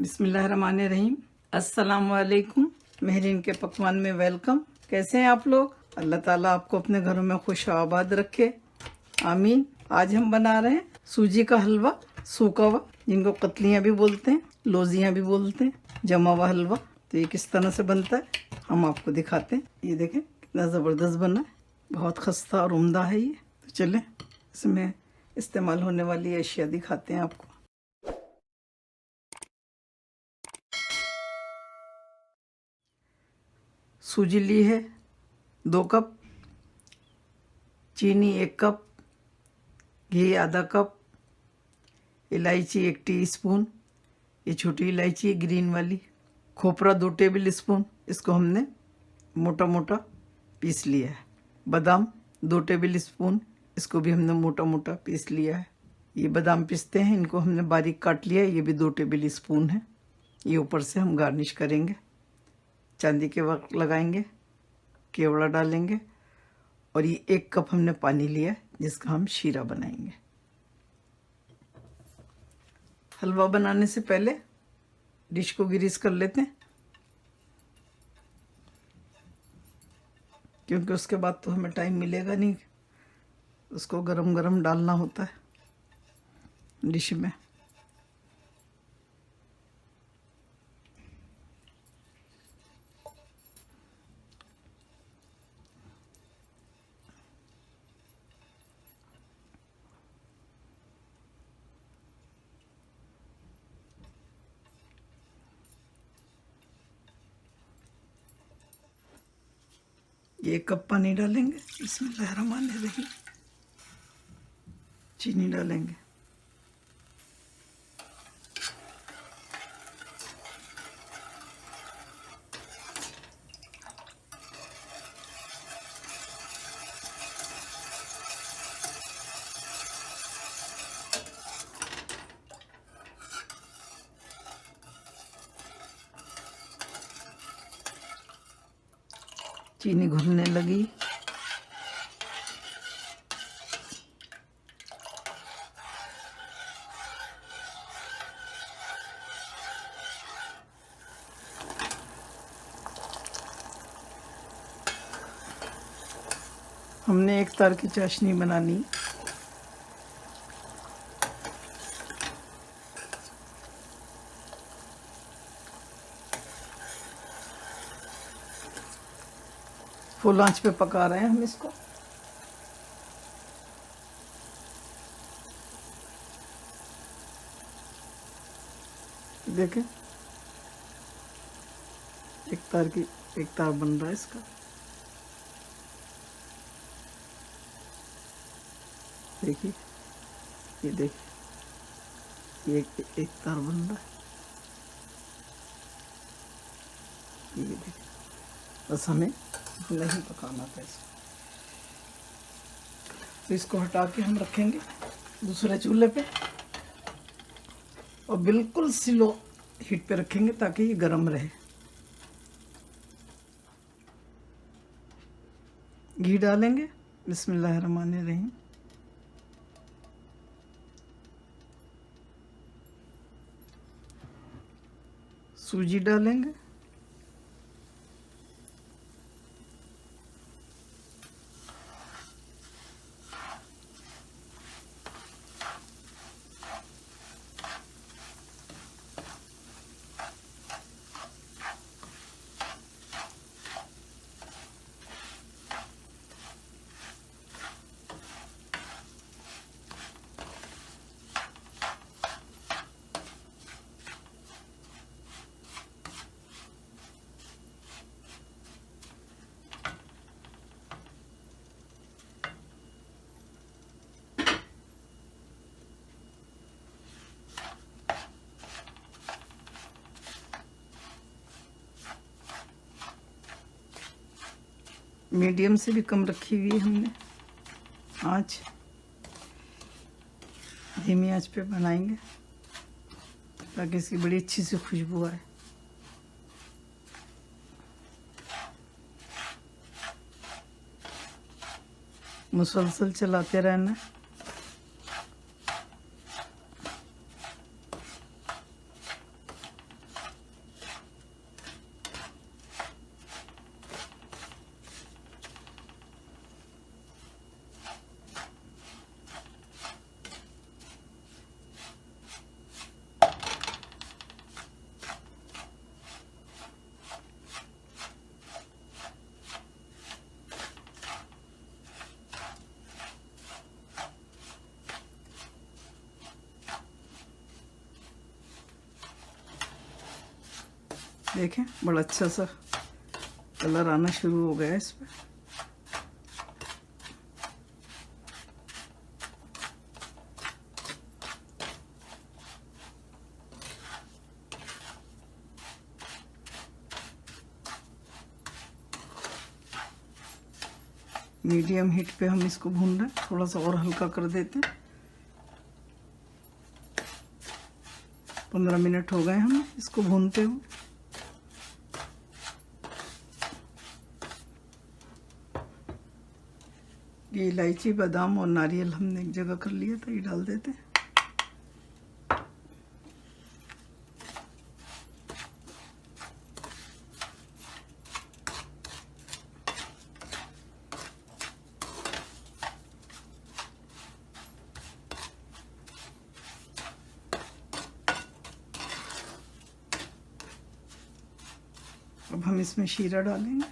बिस्मिल्लाहिर्रहमानिर्रहीम। अस्सलाम वालेकुम। मेहरीन के पकवान में वेलकम। कैसे हैं आप लोग? अल्लाह ताला आपको अपने घरों में खुश आबाद रखे, आमीन। आज हम बना रहे हैं सूजी का हलवा, सूखा हुआ, जिनको कतलियाँ भी बोलते हैं, लोजियाँ भी बोलते हैं, जमा हुआ हलवा। तो ये किस तरह से बनता है हम आपको दिखाते हैं। ये देखें कितना ज़बरदस्त बना है, बहुत खस्ता और उम्दा है ये। तो चलें इसमें इस्तेमाल होने वाली अशिया दिखाते हैं आपको। सूजी ली है 2 कप, चीनी 1 कप, घी आधा कप, इलायची 1 टीस्पून, ये छोटी इलायची है ग्रीन वाली, खोपरा 2 टेबल स्पून, इसको हमने मोटा मोटा पीस लिया है। बादाम 2 टेबल स्पून, इसको भी हमने मोटा मोटा पीस लिया है। ये बादाम पिसते हैं, इनको हमने बारीक काट लिया है, ये भी 2 टेबल स्पून है। ये ऊपर से हम गार्निश करेंगे, चांदी के वर्क लगाएंगे, केवड़ा डालेंगे, और ये 1 कप हमने पानी लिया है जिसका हम शीरा बनाएंगे। हलवा बनाने से पहले डिश को ग्रीस कर लेते हैं, क्योंकि उसके बाद तो हमें टाइम मिलेगा नहीं, उसको गरम गरम डालना होता है डिश में। ये 1 कप पानी डालेंगे, बिस्मिल्लाहिर्रहमानिर्रहीम। चीनी डालेंगे, चीनी घुलने लगी। हमने 1 तार की चाशनी बनानी, फुल आंच पे पका रहे हैं हम इसको। देखें 1 तार बन रहा है इसका। देखिए, ये देखिए, ये एक तार बन रहा है। ये देखिए, बस हमें इतना ही पकाना था इसको। तो इसको हटा के हम रखेंगे दूसरे चूल्हे पे, और बिल्कुल स्लो हीट पे रखेंगे ताकि ये गर्म रहे। घी डालेंगे, बिस्मिल्लाहिर्रहमानिर्रहीम। सूजी डालेंगे, मीडियम से भी कम रखी हुई है हमने आँच, धीमी आँच पे बनाएंगे ताकि इसकी बड़ी अच्छी सी खुशबू आए। मुसलसल चलाते रहना। देखें बड़ा अच्छा सा कलर आना शुरू हो गया है इस पर। मीडियम हीट पे हम इसको भून रहे हैं, थोड़ा सा और हल्का कर देते हैं। 15 मिनट हो गए हमें इसको भूनते हुए। ये इलायची, बादाम और नारियल हमने एक जगह कर लिया था, ये डाल देते हैं। अब हम इसमें शीरा डालेंगे।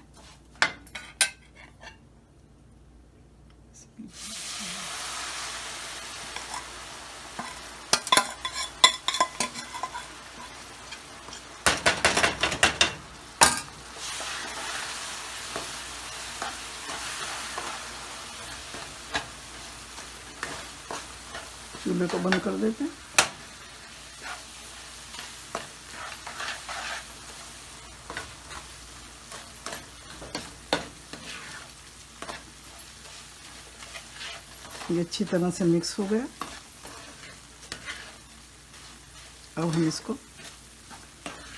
चूल्हे को बंद कर देते हैं। ये अच्छी तरह से मिक्स हो गया। अब हम इसको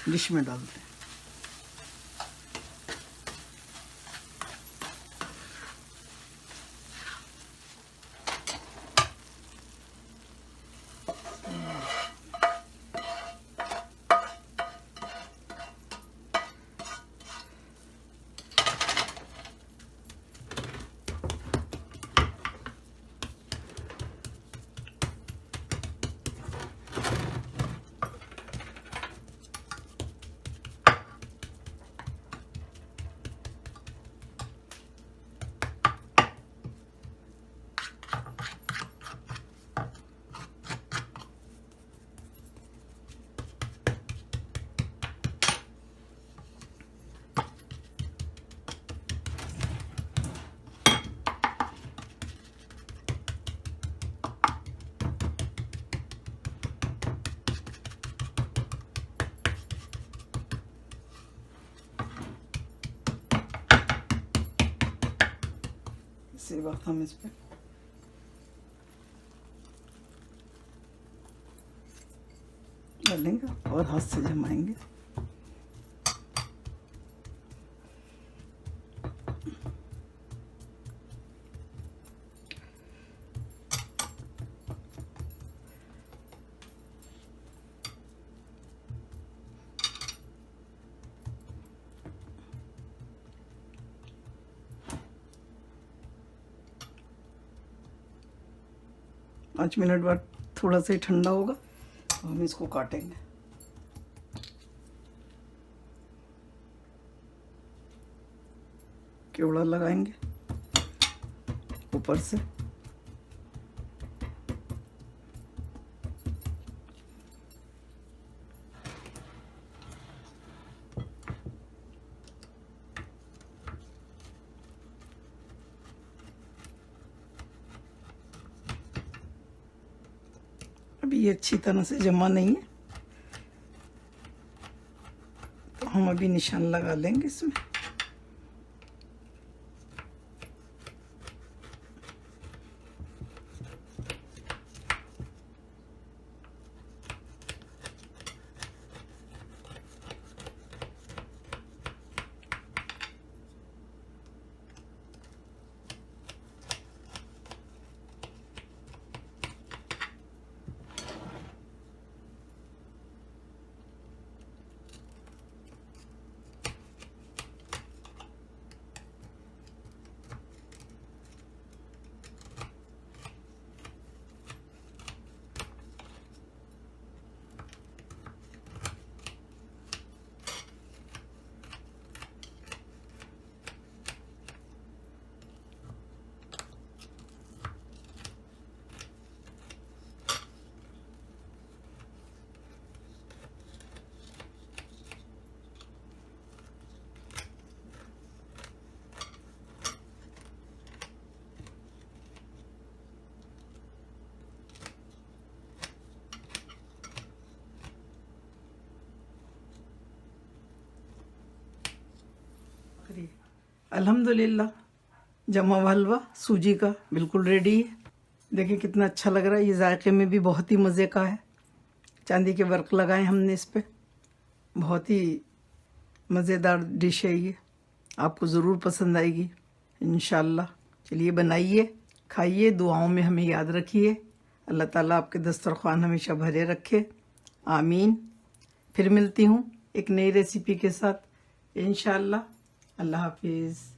डिश में डालते हैं। इसी वक्त हम इस पर डालेंगे और हाथ से जमाएंगे। पाँच मिनट बाद थोड़ा सा ही ठंडा होगा तो हम इसको काटेंगे। केवड़ा लगाएंगे ऊपर से। अभी ये अच्छी तरह से जमा नहीं है तो हम अभी निशान लगा लेंगे इसमें। अल्हम्दुलिल्लाह जमा हुआ हलवा सूजी का बिल्कुल रेडी है। देखिए कितना अच्छा लग रहा है, ये जायके में भी बहुत ही मज़े का है। चांदी के वर्क लगाए हमने इस पे, बहुत ही मज़ेदार डिश है ये, आपको ज़रूर पसंद आएगी इंशाल्लाह। चलिए बनाइए, खाइए, दुआओं में हमें याद रखिए। अल्लाह ताला आपके दस्तरख्वान हमेशा भरे रखे, आमीन। फिर मिलती हूँ एक नई रेसिपी के साथ इंशाल्लाह। अल्लाह हाफिज़।